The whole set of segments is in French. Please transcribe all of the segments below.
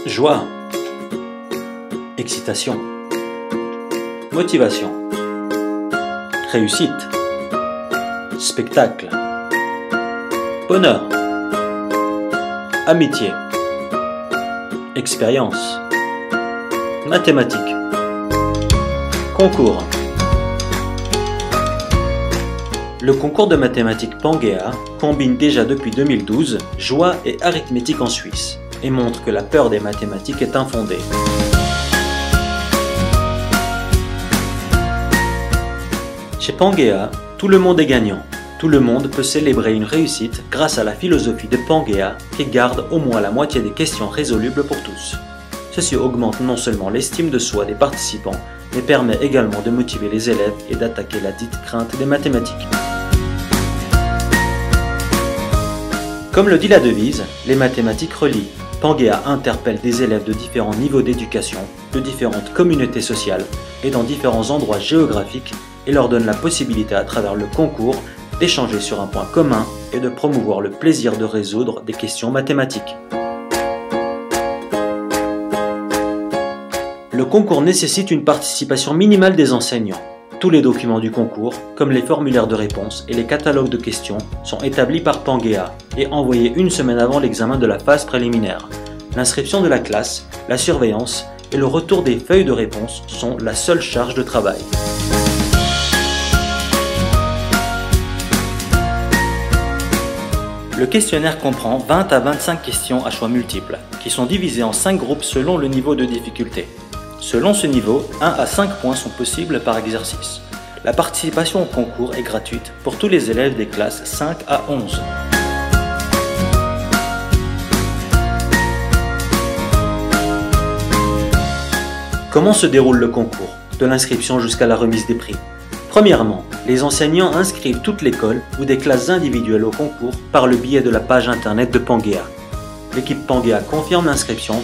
Joie, excitation, motivation, réussite, spectacle, bonheur, amitié, expérience, mathématiques, concours. Le concours de mathématiques Pangea combine déjà depuis 2012 joie et arithmétique en Suisse et montre que la peur des mathématiques est infondée. Chez Pangea, tout le monde est gagnant. Tout le monde peut célébrer une réussite grâce à la philosophie de Pangea qui garde au moins la moitié des questions résolubles pour tous. Ceci augmente non seulement l'estime de soi des participants, mais permet également de motiver les élèves et d'attaquer la dite crainte des mathématiques. Comme le dit la devise, les mathématiques relient. Pangea interpelle des élèves de différents niveaux d'éducation, de différentes communautés sociales et dans différents endroits géographiques et leur donne la possibilité à travers le concours d'échanger sur un point commun et de promouvoir le plaisir de résoudre des questions mathématiques. Le concours nécessite une participation minimale des enseignants. Tous les documents du concours, comme les formulaires de réponse et les catalogues de questions, sont établis par Pangea et envoyés une semaine avant l'examen de la phase préliminaire. L'inscription de la classe, la surveillance et le retour des feuilles de réponse sont la seule charge de travail. Le questionnaire comprend 20 à 25 questions à choix multiples, qui sont divisées en 5 groupes selon le niveau de difficulté. Selon ce niveau, 1 à 5 points sont possibles par exercice. La participation au concours est gratuite pour tous les élèves des classes 5 à 11. Comment se déroule le concours, de l'inscription jusqu'à la remise des prix? Premièrement, les enseignants inscrivent toute l'école ou des classes individuelles au concours par le biais de la page internet de Pangea. L'équipe Pangea confirme l'inscription.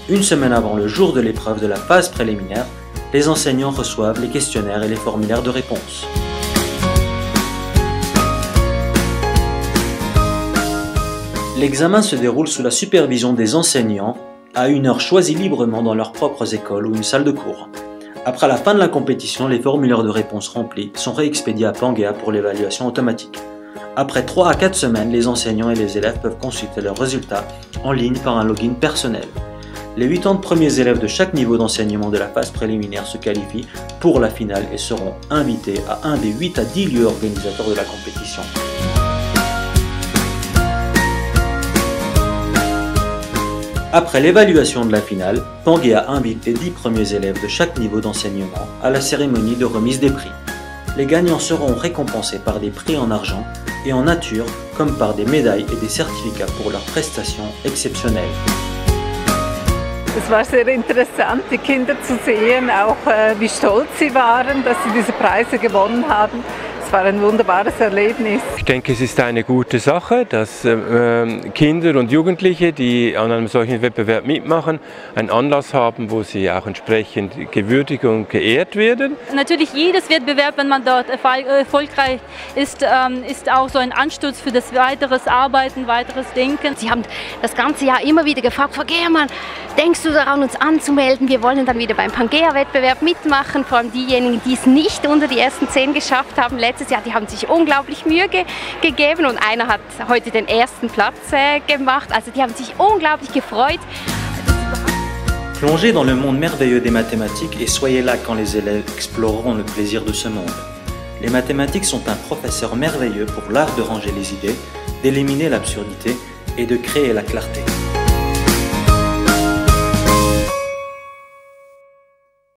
Une semaine avant le jour de l'épreuve de la phase préliminaire, les enseignants reçoivent les questionnaires et les formulaires de réponse. L'examen se déroule sous la supervision des enseignants à une heure choisie librement dans leurs propres écoles ou une salle de cours. Après la fin de la compétition, les formulaires de réponse remplis sont réexpédiés à Pangea pour l'évaluation automatique. Après 3 à 4 semaines, les enseignants et les élèves peuvent consulter leurs résultats en ligne par un login personnel. Les 80 premiers élèves de chaque niveau d'enseignement de la phase préliminaire se qualifient pour la finale et seront invités à un des 8 à 10 lieux organisateurs de la compétition. Après l'évaluation de la finale, Pangea invite les 10 premiers élèves de chaque niveau d'enseignement à la cérémonie de remise des prix. Les gagnants seront récompensés par des prix en argent et en nature, comme par des médailles et des certificats pour leurs prestations exceptionnelles. Es war sehr interessant, die Kinder zu sehen, auch wie stolz sie waren, dass sie diese Preise gewonnen haben. Es war ein wunderbares Erlebnis. Ich denke, es ist eine gute Sache, dass Kinder und Jugendliche, die an einem solchen Wettbewerb mitmachen, einen Anlass haben, wo sie auch entsprechend gewürdigt und geehrt werden. Natürlich jedes Wettbewerb, wenn man dort erfolgreich ist, ist auch so ein Anstoß für das weiteres Arbeiten, weiteres Denken. Sie haben das ganze Jahr immer wieder gefragt, Frau Gehrmann, denkst du daran, uns anzumelden? Wir wollen dann wieder beim Pangea-Wettbewerb mitmachen. Vor allem diejenigen, die es nicht unter die ersten 10 geschafft haben letztes Jahr, die haben sich unglaublich Mühe gegeben und einer hat heute den ersten Platz gemacht. Also die haben sich unglaublich gefreut. Plongez dans le monde merveilleux des mathématiques et soyez là quand les élèves exploreront le plaisir de ce monde. Les mathématiques sont un professeur merveilleux pour l'art de ranger les idées, d'éliminer l'absurdité et de créer la clarté.